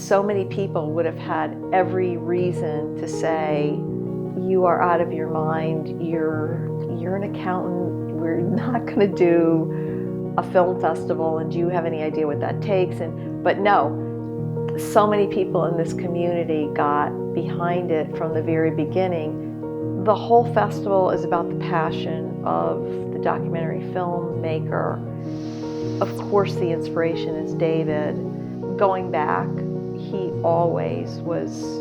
So many people would have had every reason to say, you are out of your mind, you're an accountant, we're not going to do a film festival, and do you have any idea what that takes? But no, so many people in this community got behind it from the very beginning. The whole festival is about the passion of the documentary filmmaker. Of course, the inspiration is David. Going back, he always was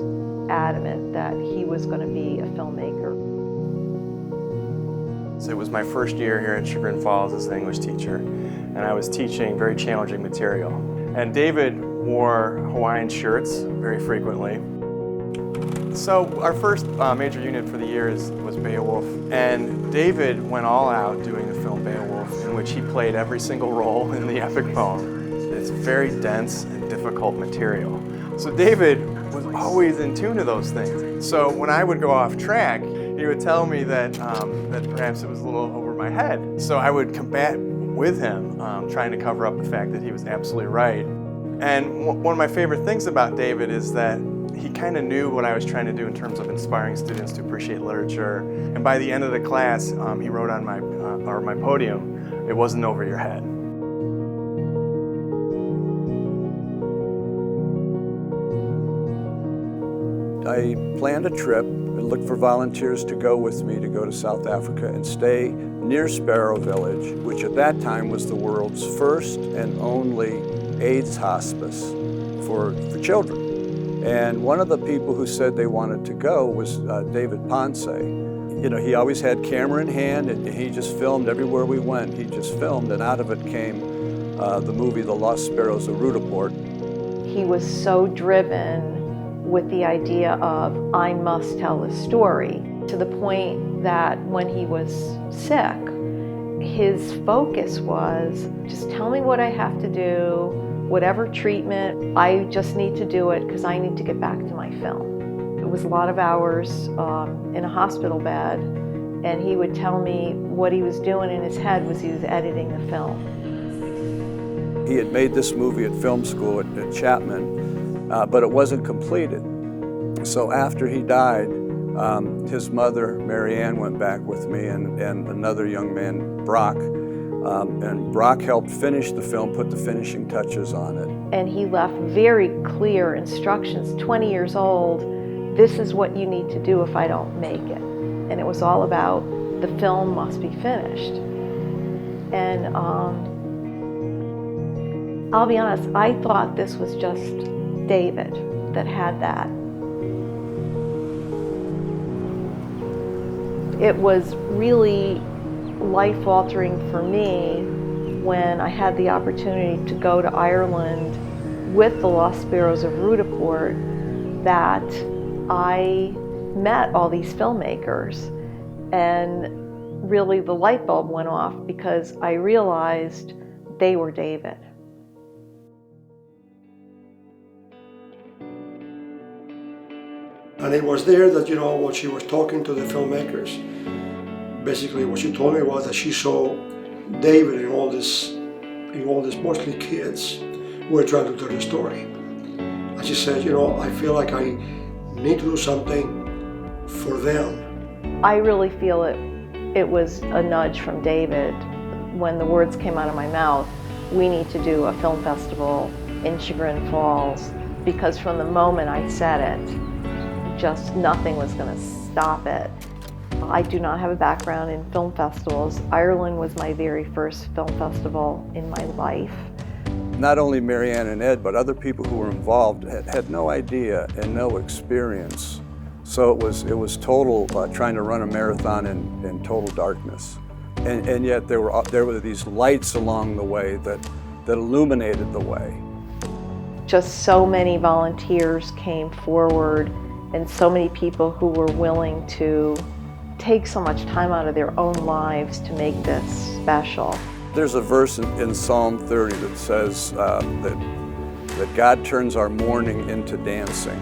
adamant that he was going to be a filmmaker. So it was my first year here at Chagrin Falls as an English teacher, and I was teaching very challenging material. And David wore Hawaiian shirts very frequently. So our first major unit for the year was Beowulf, and David went all out doing the film Beowulf, in which he played every single role in the epic poem. It's very dense and difficult material. So David was always in tune to those things. So when I would go off track, he would tell me that perhaps it was a little over my head. So I would combat with him, trying to cover up the fact that he was absolutely right. And one of my favorite things about David is that he kind of knew what I was trying to do in terms of inspiring students to appreciate literature. And by the end of the class, he wrote on my podium, "It wasn't over your head." I planned a trip and looked for volunteers to go with me to go to South Africa and stay near Sparrow Village, which at that time was the world's first and only AIDS hospice for children. And one of the people who said they wanted to go was David Ponce. You know, he always had camera in hand, and he just filmed everywhere we went. He just filmed, and out of it came the movie The Lost Sparrows of Rudaport. He was so driven with the idea of, I must tell a story, to the point that when he was sick, his focus was, just tell me what I have to do, whatever treatment, I just need to do it because I need to get back to my film. It was a lot of hours in a hospital bed, and he would tell me what he was doing in his head was he was editing the film. He had made this movie at film school at Chapman, but it wasn't completed. So after he died, his mother, Mary Ann, went back with me and another young man, Brock, and Brock helped finish the film, put the finishing touches on it. And he left very clear instructions, 20 years old, this is what you need to do if I don't make it. And it was all about the film must be finished. And I'll be honest, I thought this was just David that had that. It was really life-altering for me when I had the opportunity to go to Ireland with the Lost Sparrows of Rudaport, that I met all these filmmakers, and really the light bulb went off because I realized they were David. And it was there that, you know, when she was talking to the filmmakers, basically what she told me was that she saw David in all this mostly kids who were trying to tell the story. And she said, you know, I feel like I need to do something for them. I really feel it was a nudge from David when the words came out of my mouth, we need to do a film festival in Chagrin Falls, because from the moment I said it, just nothing was going to stop it. I do not have a background in film festivals. Ireland was my very first film festival in my life. Not only Mary Ann and Ed, but other people who were involved had no idea and no experience. So it was total trying to run a marathon in total darkness. And yet there were these lights along the way that illuminated the way. Just so many volunteers came forward, and so many people who were willing to take so much time out of their own lives to make this special. There's a verse in Psalm 30 that says that God turns our mourning into dancing,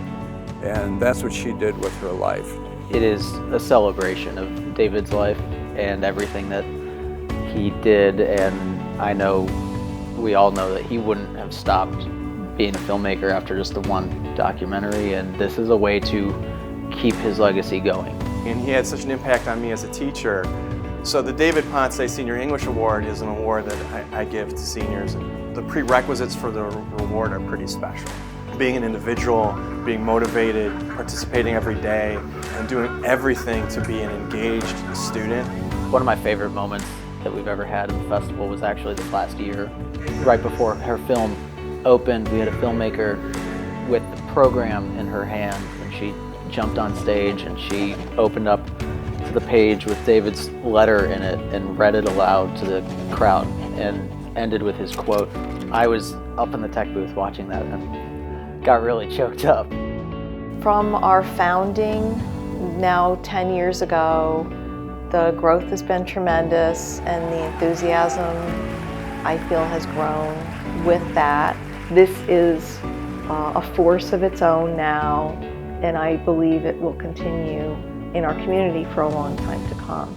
and that's what she did with her life. It is a celebration of David's life and everything that he did, and I know, we all know that he wouldn't have stopped being a filmmaker after just the one documentary, and this is a way to keep his legacy going. And he had such an impact on me as a teacher. So the David Ponce Senior English Award is an award that I give to seniors. The prerequisites for the reward are pretty special. Being an individual, being motivated, participating every day, and doing everything to be an engaged student. One of my favorite moments that we've ever had in the festival was actually this last year. Right before her film opened, we had a filmmaker with the program in her hand, and she jumped on stage and she opened up to the page with David's letter in it and read it aloud to the crowd and ended with his quote. I was up in the tech booth watching that and got really choked up. From our founding, now 10 years ago, the growth has been tremendous and the enthusiasm, I feel, has grown with that. This is a force of its own now, and I believe it will continue in our community for a long time to come.